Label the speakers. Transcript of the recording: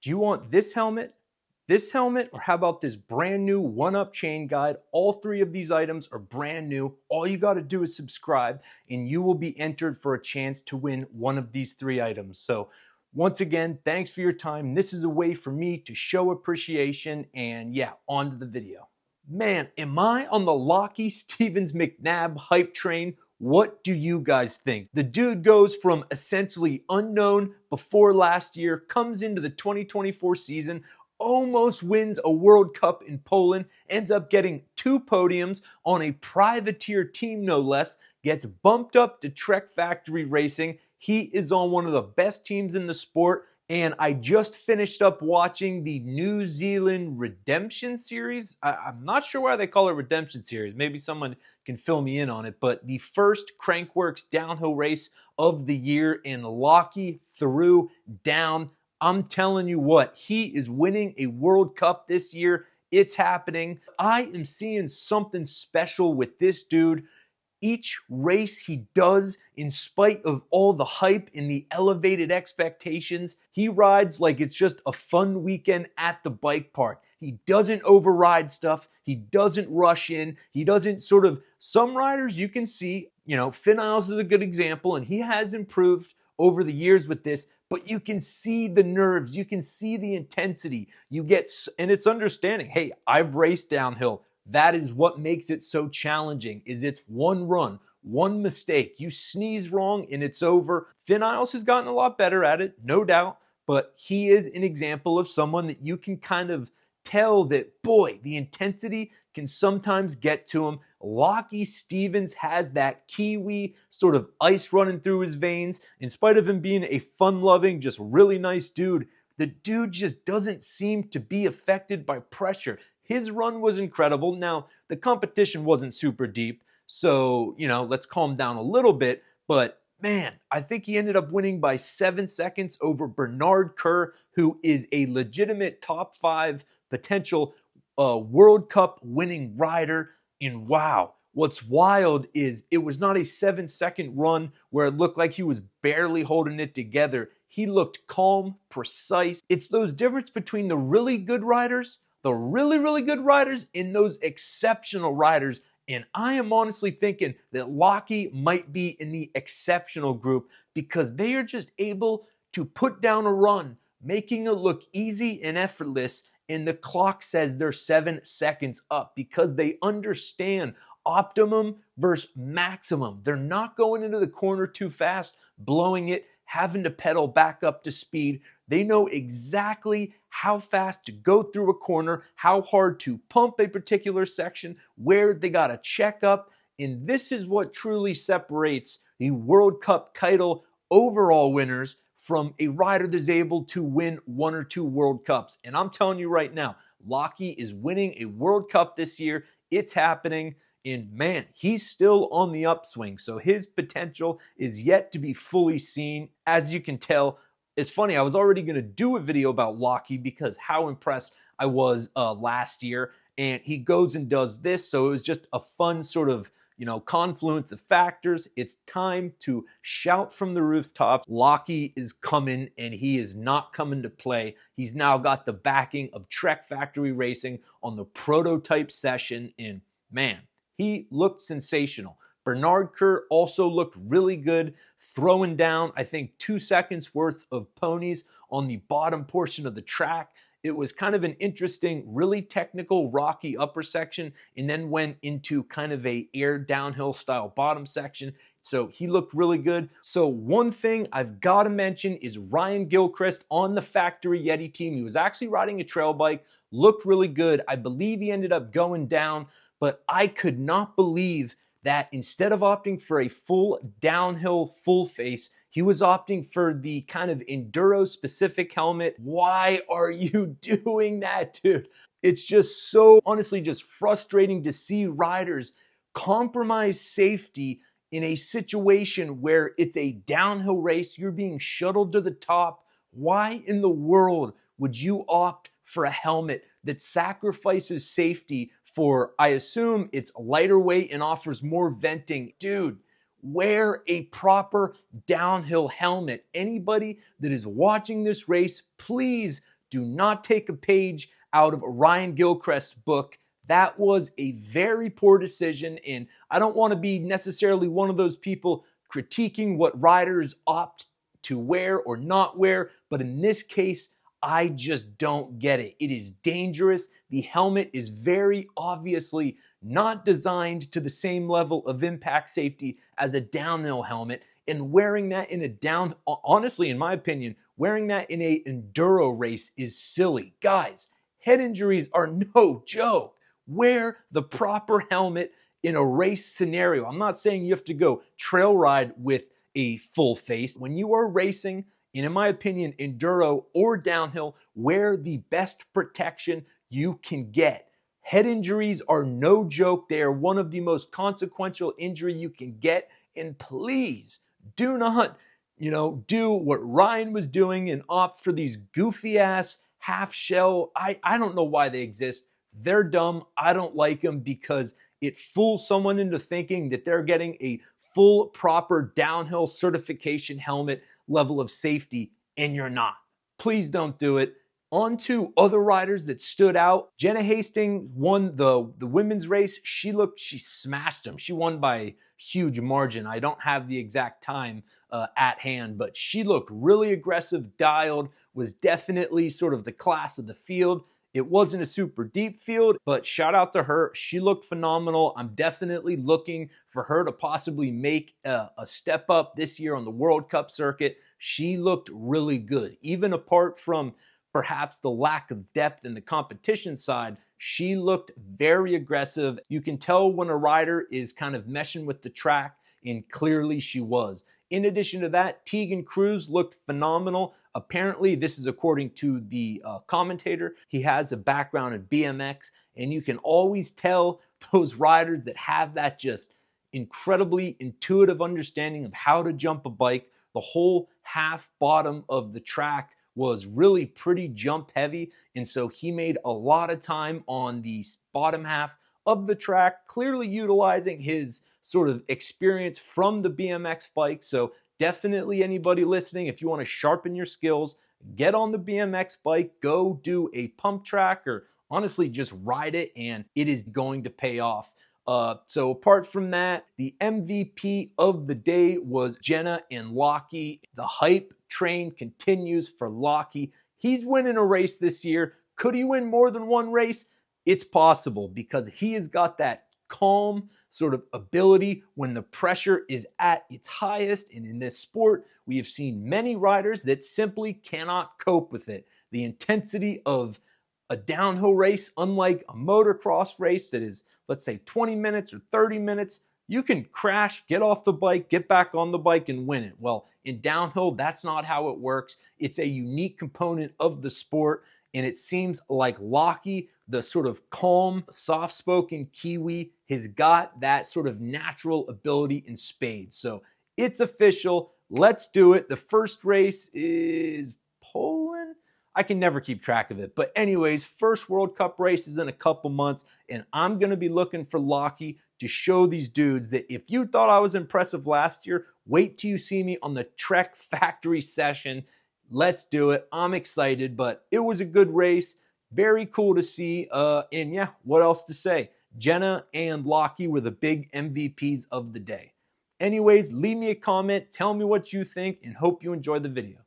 Speaker 1: Do you want this helmet, or how about this brand new one-up chain guide? All three of these items are brand new. All you got to do is subscribe and you will be entered for a chance to win one of these three items. So once again, thanks for your time. This is a way for me to show appreciation, and yeah, on to the video. Man, am I on the Lachie Stevens Mcnab hype train? What do you guys think? The dude goes from essentially unknown before last year, comes into the 2024 season, almost wins a World Cup in Poland, ends up getting 2 podiums on a privateer team no less, gets bumped up to Trek Factory Racing. He is on one of the best teams in the sport. And I just finished up watching the New Zealand Redemption Series. I'm not sure why they call it Redemption Series. Maybe someone can fill me in on it. But the first Crankworx downhill race of the year, and Lachie threw down. I'm telling you what, he is winning a World Cup this year. It's happening. I am seeing something special with this dude. Each race he does, in spite of all the hype and the elevated expectations, he rides like it's just a fun weekend at the bike park. He doesn't override stuff. He doesn't rush in. He doesn't some riders you can see, Finn Isles is a good example, and he has improved over the years with this, but you can see the nerves. You can see the intensity. And it's understanding, hey, I've raced downhill. That is what makes it so challenging, is it's one run, one mistake. You sneeze wrong and it's over. Finn Isles has gotten a lot better at it, no doubt, but he is an example of someone that you can kind of tell that, boy, the intensity can sometimes get to him. Lachie Stevens has that Kiwi sort of ice running through his veins. In spite of him being a fun-loving, just really nice dude, the dude just doesn't seem to be affected by pressure. His run was incredible. Now, the competition wasn't super deep, so, let's calm down a little bit. But, man, I think he ended up winning by 7 seconds over Bernard Kerr, who is a legitimate top 5 potential World Cup winning rider. And wow, what's wild is it was not a 7-second run where it looked like he was barely holding it together. He looked calm, precise. It's those difference between the really good riders, the really, really good riders, and those exceptional riders. And I am honestly thinking that Lachie might be in the exceptional group because they are just able to put down a run, making it look easy and effortless. And the clock says they're 7 seconds up because they understand optimum versus maximum. They're not going into the corner too fast, blowing it, having to pedal back up to speed. They know exactly how fast to go through a corner, how hard to pump a particular section, where they got to check up. And this is what truly separates the World Cup title overall winners from a rider that's able to win 1 or 2 World Cups. And I'm telling you right now, Lachie is winning a World Cup this year. It's happening. And man, he's still on the upswing. So his potential is yet to be fully seen. As you can tell, it's funny, I was already going to do a video about Lachie because how impressed I was last year. And he goes and does this. So it was just a fun sort of, confluence of factors. It's time to shout from the rooftops. Lachie is coming, and he is not coming to play. He's now got the backing of Trek Factory Racing on the prototype session. And man, he looked sensational. Bernard Kerr also looked really good, throwing down, I think, 2 seconds worth of ponies on the bottom portion of the track. It was kind of an interesting, really technical, rocky upper section, and then went into kind of a air downhill style bottom section. So he looked really good. So one thing I've got to mention is Ryan Gilchrist on the Factory Yeti team. He was actually riding a trail bike, looked really good. I believe he ended up going down, but I could not believe that instead of opting for a full downhill full face, he was opting for the kind of enduro-specific helmet. Why are you doing that, dude? It's just so, honestly, just frustrating to see riders compromise safety in a situation where it's a downhill race. You're being shuttled to the top. Why in the world would you opt for a helmet that sacrifices safety for, I assume, it's lighter weight and offers more venting? Dude, wear a proper downhill helmet. Anybody that is watching this race, please Do not take a page out of Ryan Gilchrist's book. That was a very poor decision, and I don't want to be necessarily one of those people critiquing what riders opt to wear or not wear, but in this case, I just don't get it. It is dangerous. The helmet is very obviously not designed to the same level of impact safety as a downhill helmet, and wearing that in a honestly, in my opinion, wearing that in a enduro race is silly. Guys, head injuries are no joke. Wear the proper helmet in a race scenario. I'm not saying you have to go trail ride with a full face. When you are racing, and in my opinion, enduro or downhill, wear the best protection you can get. Head injuries are no joke. They are one of the most consequential injury you can get. And please do not, do what Ryan was doing and opt for these goofy ass half shell. I don't know why they exist. They're dumb. I don't like them because it fools someone into thinking that they're getting a full proper downhill certification helmet level of safety, and you're not. Please don't do it. On to other riders that stood out. Jenna Hastings won the women's race. She smashed them. She won by a huge margin. I don't have the exact time at hand, but she looked really aggressive, dialed, was definitely sort of the class of the field. It wasn't a super deep field, but shout out to her. She looked phenomenal. I'm definitely looking for her to possibly make a step up this year on the World Cup circuit. She looked really good. Even apart from perhaps the lack of depth in the competition side, she looked very aggressive. You can tell when a rider is kind of meshing with the track, and clearly she was. In addition to that, Tegan Cruz looked phenomenal. Apparently, this is according to the commentator. He has a background in BMX, and you can always tell those riders that have that just incredibly intuitive understanding of how to jump a bike. The whole half bottom of the track was really pretty jump heavy, and so he made a lot of time on the bottom half of the track, clearly utilizing his sort of experience from the BMX bike. So definitely anybody listening, if you want to sharpen your skills, get on the BMX bike, go do a pump track, or honestly just ride it, and it is going to pay off. So apart from that, the MVP of the day was Jenna and Lachie. The hype train continues for Lachie. He's winning a race this year. Could he win more than one race? It's possible because he has got that calm sort of ability when the pressure is at its highest. And in this sport, we have seen many riders that simply cannot cope with it. The intensity of a downhill race, unlike a motocross race that is, let's say, 20 minutes or 30 minutes, you can crash, get off the bike, get back on the bike, and win it. Well, in downhill, that's not how it works. It's a unique component of the sport, and it seems like Lachie, the sort of calm, soft-spoken Kiwi, has got that sort of natural ability in spades. So it's official. Let's do it. The first race is Poland? I can never keep track of it. But anyways, first World Cup race is in a couple months, and I'm going to be looking for Lachie to show these dudes that if you thought I was impressive last year, wait till you see me on the Trek Factory session. Let's do it. I'm excited, but it was a good race. Very cool to see. And yeah, what else to say? Jenna and Lachie were the big MVPs of the day. Anyways, leave me a comment. Tell me what you think, and hope you enjoy the video.